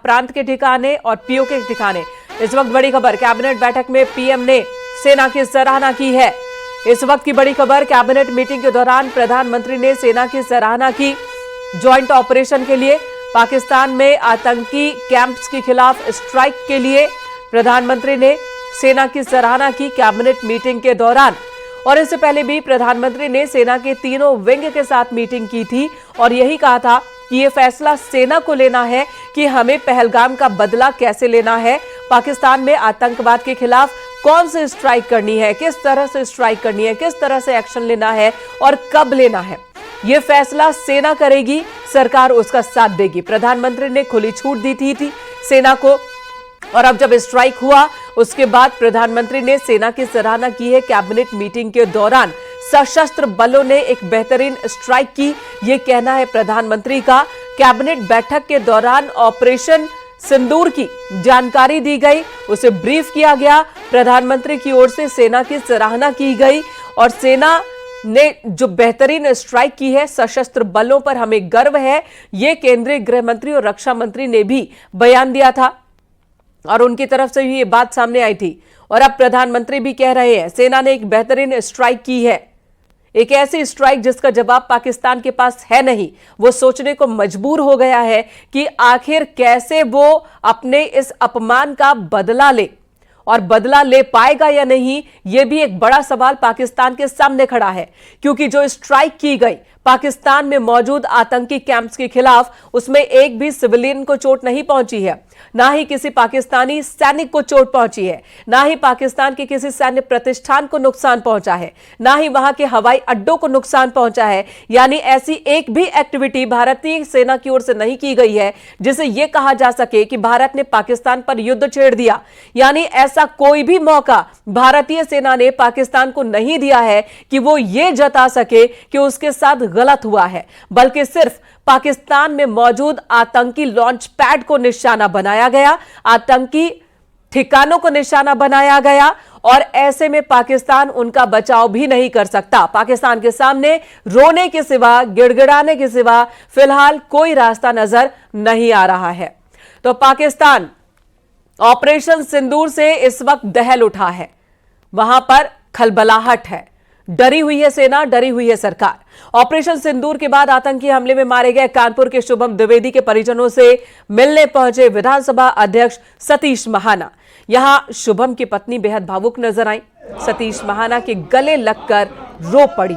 प्रांत के ठिकाने और पीओके के ठिकाने। इस वक्त बड़ी खबर, कैबिनेट बैठक में पीएम ने सेना की सराहना की है। इस वक्त की बड़ी खबर, कैबिनेट मीटिंग के दौरान प्रधानमंत्री ने सेना की सराहना की। ज्वाइंट ऑपरेशन के लिए पाकिस्तान में आतंकी कैंप्स के खिलाफ स्ट्राइक के लिए प्रधानमंत्री ने सेना की सराहना की कैबिनेट मीटिंग के दौरान। और इससे पहले भी प्रधानमंत्री ने सेना के तीनों विंग के साथ मीटिंग की थी और यही कहा था कि यह फैसला सेना को लेना है कि हमें पहलगाम का बदला कैसे लेना है, पाकिस्तान में आतंकवाद के खिलाफ कौन सी स्ट्राइक करनी है, किस तरह से स्ट्राइक करनी है, किस तरह से एक्शन लेना है और कब लेना है, यह फैसला सेना करेगी, सरकार उसका साथ देगी। प्रधानमंत्री ने खुली छूट दी थी सेना को। और अब जब स्ट्राइक हुआ उसके बाद प्रधानमंत्री ने सेना की सराहना की है। कैबिनेट मीटिंग के दौरान सशस्त्र बलों ने एक बेहतरीन स्ट्राइक की, यह कहना है प्रधानमंत्री का। कैबिनेट बैठक के दौरान ऑपरेशन सिंदूर की जानकारी दी गई, उसे ब्रीफ किया गया। प्रधानमंत्री की ओर से सेना की सराहना की गई और सेना ने जो बेहतरीन स्ट्राइक की है, सशस्त्र बलों पर हमें गर्व है, यह केंद्रीय गृह मंत्री और रक्षा मंत्री ने भी बयान दिया था और उनकी तरफ से भी ये बात सामने आई थी। और अब प्रधानमंत्री भी कह रहे हैं सेना ने एक बेहतरीन स्ट्राइक की है, एक ऐसी स्ट्राइक जिसका जवाब पाकिस्तान के पास है नहीं। वो सोचने को मजबूर हो गया है कि आखिर कैसे वो अपने इस अपमान का बदला ले और बदला ले पाएगा या नहीं, यह भी एक बड़ा सवाल पाकिस्तान के सामने खड़ा है। क्योंकि जो स्ट्राइक की गई पाकिस्तान में मौजूद आतंकी कैंप्स के खिलाफ, उसमें एक भी सिविलियन को चोट नहीं पहुंची है, ना ही किसी पाकिस्तानी सैनिक को चोट पहुंची है, ना ही पाकिस्तान के किसी सैन्य प्रतिष्ठान को नुकसान पहुंचा है, ना ही वहां के हवाई अड्डों को नुकसान पहुंचा है। यानी ऐसी एक भी एक्टिविटी भारतीय सेना की ओर से नहीं की गई है जिसे यह कहा जा सके कि भारत ने पाकिस्तान पर युद्ध छेड़ दिया। यानी ऐसा कोई भी मौका भारतीय सेना ने पाकिस्तान को नहीं दिया है कि वो ये जता सके कि उसके साथ गलत हुआ है, बल्कि सिर्फ पाकिस्तान में मौजूद आतंकी लॉन्च पैड को निशाना बनाया गया, आतंकी ठिकानों को निशाना बनाया गया और ऐसे में पाकिस्तान उनका बचाव भी नहीं कर सकता। पाकिस्तान के सामने रोने के सिवा, गिड़गिड़ाने के सिवा फिलहाल कोई रास्ता नजर नहीं आ रहा है। तो पाकिस्तान ऑपरेशन सिंदूर से इस वक्त दहल उठा है, वहां पर खलबलाहट है, डरी हुई है सेना, डरी हुई है सरकार। ऑपरेशन सिंदूर के बाद आतंकी हमले में मारे गए कानपुर के शुभम द्विवेदी के परिजनों से मिलने पहुंचे विधानसभा अध्यक्ष सतीश महाना। यहां शुभम की पत्नी बेहद भावुक नजर आई, सतीश महाना के गले लगकर रो पड़ी।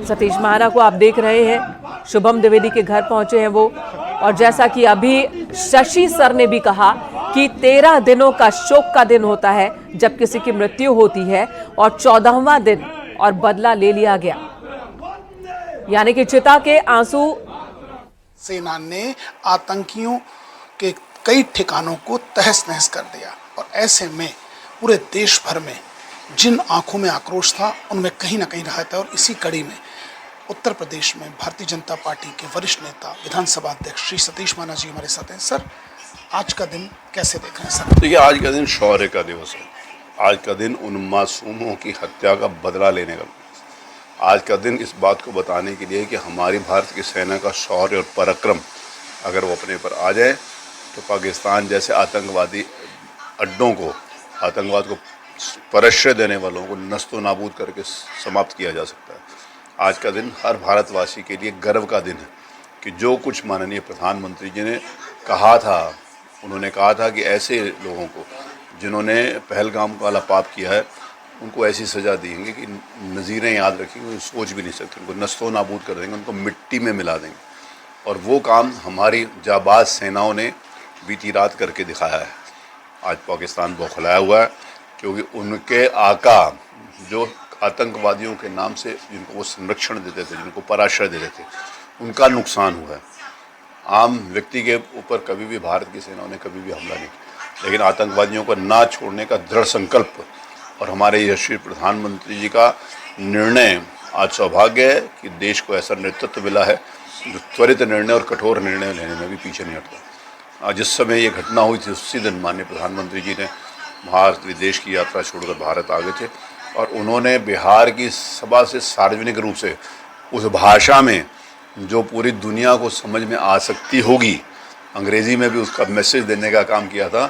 सतीश महाना को आप देख रहे हैं, शुभम द्विवेदी के घर पहुंचे हैं वो। और जैसा कि अभी शशि सर ने भी कहा कि 13 दिनों का शोक का दिन होता है जब किसी की मृत्यु होती है और 14वां दिन और बदला ले लिया गया, यानी कि चिता के आंसू। सेना ने आतंकियों के कई ठिकानों को तहस नहस कर दिया और ऐसे में पूरे देश भर में जिन आंखों में आक्रोश था उनमें कहीं ना कहीं राहत है। और इसी कड़ी में उत्तर प्रदेश में भारतीय जनता पार्टी के वरिष्ठ नेता विधानसभा अध्यक्ष श्री सतीश महाना जी हमारे साथ हैं। सर, आज का दिन कैसे देख रहे हैं सर? देखिए, आज का दिन शौर्य का दिवस है। आज का दिन उन मासूमों की हत्या का बदला लेने का, आज का दिन इस बात को बताने के लिए कि हमारी भारत की सेना का शौर्य और पराक्रम अगर वो अपने पर आ जाए तो पाकिस्तान जैसे आतंकवादी अड्डों को, आतंकवाद को परश्रय देने वालों को नस्तो नाबूद करके समाप्त किया जा सकता है। आज का दिन हर भारतवासी के लिए गर्व का दिन है कि जो कुछ माननीय प्रधानमंत्री जी ने कहा था, उन्होंने कहा था कि ऐसे लोगों को जिन्होंने पहलगाम वाला पाप किया है उनको ऐसी सज़ा देंगे कि नज़ीरें याद रखेंगे, सोच भी नहीं सकते, उनको नस्तो नाबूद कर देंगे, उनको मिट्टी में मिला देंगे। और वो काम हमारी जाबाज सेनाओं ने बीती रात करके दिखाया है। आज पाकिस्तान बौखलाया हुआ है क्योंकि उनके आका जो आतंकवादियों के नाम से जिनको वो संरक्षण देते थे, जिनको पराश्रय देते थे, उनका नुकसान हुआ है। आम व्यक्ति के ऊपर कभी भी भारत की सेनाओं ने कभी भी हमला नहीं किया, लेकिन आतंकवादियों को ना छोड़ने का दृढ़ संकल्प और हमारे यशस्वी प्रधानमंत्री जी का निर्णय, आज सौभाग्य है कि देश को ऐसा नेतृत्व मिला है जो त्वरित निर्णय और कठोर निर्णय लेने में भी पीछे नहीं हटता। जिस समय ये घटना हुई थी उसी दिन माननीय प्रधानमंत्री जी ने भारत विदेश की यात्रा छोड़कर भारत आ गए थे और उन्होंने बिहार की सभा से सार्वजनिक रूप से उस भाषा में जो पूरी दुनिया को समझ में आ सकती होगी, अंग्रेज़ी में भी उसका मैसेज देने का काम किया था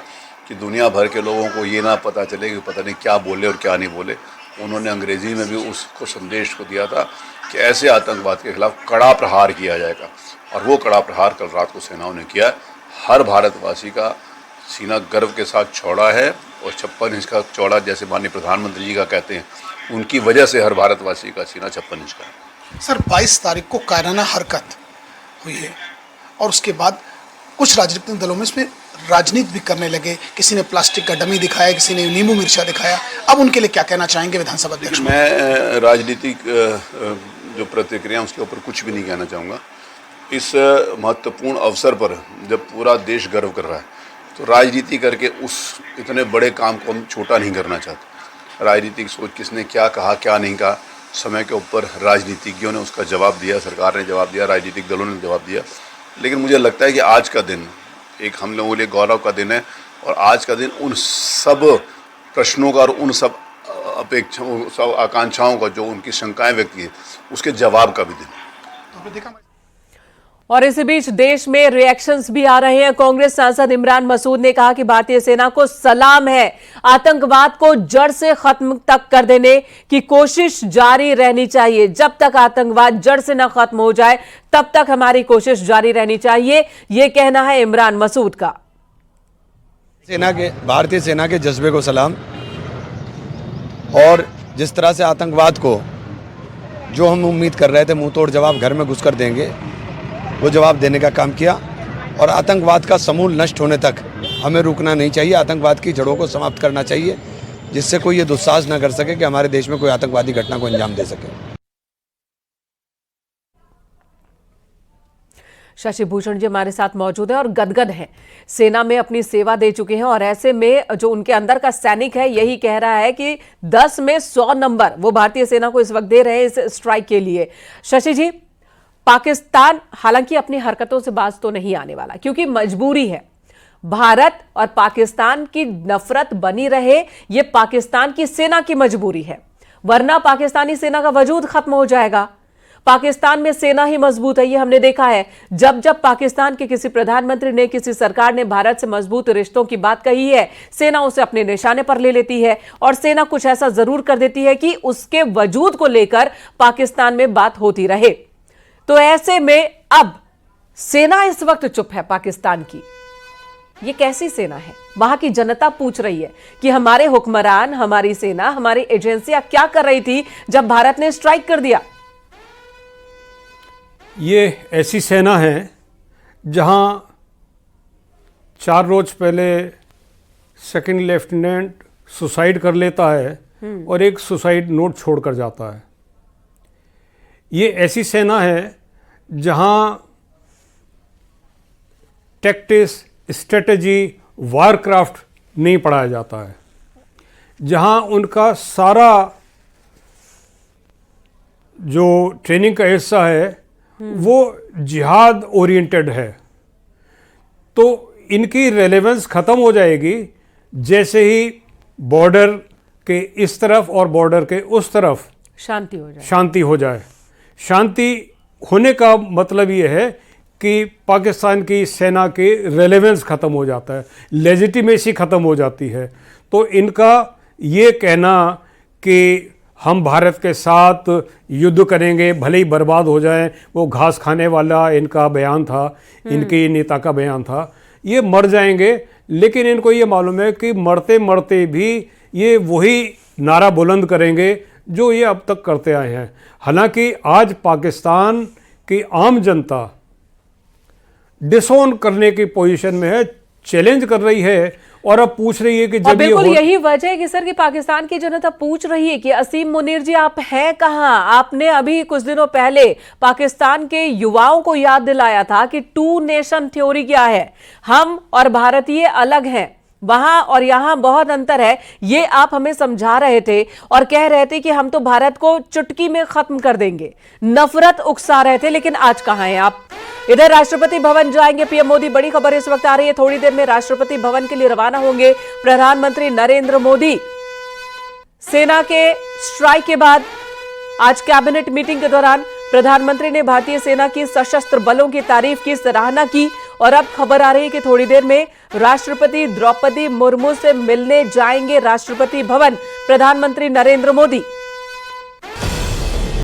कि दुनिया भर के लोगों को ये ना पता चले कि पता नहीं क्या बोले और क्या नहीं बोले। उन्होंने अंग्रेज़ी में भी उसको संदेश को दिया था कि ऐसे आतंकवाद के खिलाफ कड़ा प्रहार किया जाएगा, और वो कड़ा प्रहार कल रात को सेनाओं ने किया। हर भारतवासी का सीना गर्व के साथ चौड़ा है, और 56 इंच का चौड़ा, जैसे माननीय प्रधानमंत्री जी का कहते हैं, उनकी वजह से हर भारतवासी का सीना 56 इंच का है। सर 22 तारीख को कायराना हरकत हुई है और उसके बाद कुछ राजनीतिक दलों में इसमें राजनीति भी करने लगे। किसी ने प्लास्टिक का डमी दिखाया, किसी ने नींबू मिर्चा दिखाया। अब उनके लिए क्या कहना चाहेंगे विधानसभा अध्यक्ष? मैं राजनीतिक जो प्रतिक्रिया उसके ऊपर कुछ भी नहीं कहना चाहूँगा। इस महत्वपूर्ण अवसर पर जब पूरा देश गर्व कर रहा है, तो राजनीति करके उस इतने बड़े काम को हम छोटा नहीं करना चाहते। राजनीतिक सोच किसने क्या कहा क्या नहीं कहा, समय के ऊपर राजनीतिज्ञों ने उसका जवाब दिया, सरकार ने जवाब दिया, राजनीतिक दलों ने जवाब दिया। लेकिन मुझे लगता है कि आज का दिन एक हम लोगों के लिए गौरव का दिन है, और आज का दिन उन सब प्रश्नों का और उन सब अपेक्षाओं, सब आकांक्षाओं का, जो उनकी शंकाएं व्यक्त की, उसके जवाब का भी दिन है। और इसी बीच देश में रिएक्शंस भी आ रहे हैं। कांग्रेस सांसद इमरान मसूद ने कहा कि भारतीय सेना को सलाम है, आतंकवाद को जड़ से खत्म तक कर देने की कोशिश जारी रहनी चाहिए। जब तक आतंकवाद जड़ से न खत्म हो जाए तब तक हमारी कोशिश जारी रहनी चाहिए, यह कहना है इमरान मसूद का। भारतीय सेना के जज्बे को सलाम। और जिस तरह से आतंकवाद को, जो हम उम्मीद कर रहे थे मुंह तोड़ जवाब घर में घुसकर देंगे, वो जवाब देने का काम किया। और आतंकवाद का समूल नष्ट होने तक हमें रुकना नहीं चाहिए। आतंकवाद की जड़ों को समाप्त करना चाहिए, जिससे कोई ये दुस्साहस न कर सके कि हमारे देश में कोई आतंकवादी घटना को अंजाम दे सके। शशि भूषण जी हमारे साथ मौजूद हैं और गदगद हैं, सेना में अपनी सेवा दे चुके हैं, और ऐसे में जो उनके अंदर का सैनिक है यही कह रहा है कि 10 में 100 नंबर वो भारतीय सेना को इस वक्त दे रहे हैं इस स्ट्राइक के लिए। शशि जी, पाकिस्तान हालांकि अपनी हरकतों से बाज तो नहीं आने वाला, क्योंकि मजबूरी है। भारत और पाकिस्तान की नफरत बनी रहे, ये पाकिस्तान की सेना की मजबूरी है, वरना पाकिस्तानी सेना का वजूद खत्म हो जाएगा। पाकिस्तान में सेना ही मजबूत है, ये हमने देखा है। जब जब पाकिस्तान के किसी प्रधानमंत्री ने, किसी सरकार ने भारत से मजबूत रिश्तों की बात कही है, सेना उसे अपने निशाने पर ले लेती है, और सेना कुछ ऐसा जरूर कर देती है कि उसके वजूद को लेकर पाकिस्तान में बात होती रहे। तो ऐसे में अब सेना इस वक्त चुप है पाकिस्तान की। ये कैसी सेना है? वहां की जनता पूछ रही है कि हमारे हुक्मरान, हमारी सेना, हमारी एजेंसियां क्या कर रही थी जब भारत ने स्ट्राइक कर दिया? ये ऐसी सेना है जहां 4 रोज पहले सेकंड लेफ्टिनेंट सुसाइड कर लेता है और एक सुसाइड नोट छोड़कर जाता है। ये ऐसी सेना है जहां टैक्टिक्स, स्ट्रेटजी, वारक्राफ्ट नहीं पढ़ाया जाता है, जहां उनका सारा जो ट्रेनिंग का हिस्सा है वो जिहाद ओरिएंटेड है। तो इनकी रेलेवेंस ख़त्म हो जाएगी जैसे ही बॉर्डर के इस तरफ और बॉर्डर के उस तरफ शांति हो जाए। शांति होने का मतलब ये है कि पाकिस्तान की सेना की रेलेवेंस ख़त्म हो जाता है, लेजिटिमेसी ख़त्म हो जाती है। तो इनका ये कहना कि हम भारत के साथ युद्ध करेंगे भले ही बर्बाद हो जाएं, वो घास खाने वाला इनका बयान था, इनके नेता का बयान था। ये मर जाएंगे, लेकिन इनको ये मालूम है कि मरते मरते भी ये वही नारा बुलंद करेंगे जो ये अब तक करते आए हैं। हालांकि आज पाकिस्तान की आम जनता डिसोन करने की पोजीशन में है, चैलेंज कर रही है और अब पूछ रही है कि जब बिल्कुल यही वजह है कि सर कि पाकिस्तान की जनता पूछ रही है कि असीम मुनीर जी आप हैं कहां? आपने अभी कुछ दिनों पहले पाकिस्तान के युवाओं को याद दिलाया था कि 2 नेशन थ्योरी क्या है, हम और भारतीय अलग हैं, वहां और यहां बहुत अंतर है। ये आप हमें समझा रहे थे और कह रहे थे कि हम तो भारत को चुटकी में खत्म कर देंगे, नफरत उकसा रहे थे। लेकिन आज कहां हैं आप? इधर राष्ट्रपति भवन जाएंगे पीएम मोदी, बड़ी खबर इस वक्त आ रही है। थोड़ी देर में राष्ट्रपति भवन के लिए रवाना होंगे प्रधानमंत्री नरेंद्र मोदी। सेना के स्ट्राइक के बाद आज कैबिनेट मीटिंग के दौरान प्रधानमंत्री ने भारतीय सेना की सशस्त्र बलों की तारीफ की, सराहना की। और अब खबर आ रही है कि थोड़ी देर में राष्ट्रपति द्रौपदी मुर्मू से मिलने जाएंगे राष्ट्रपति भवन प्रधानमंत्री नरेंद्र मोदी।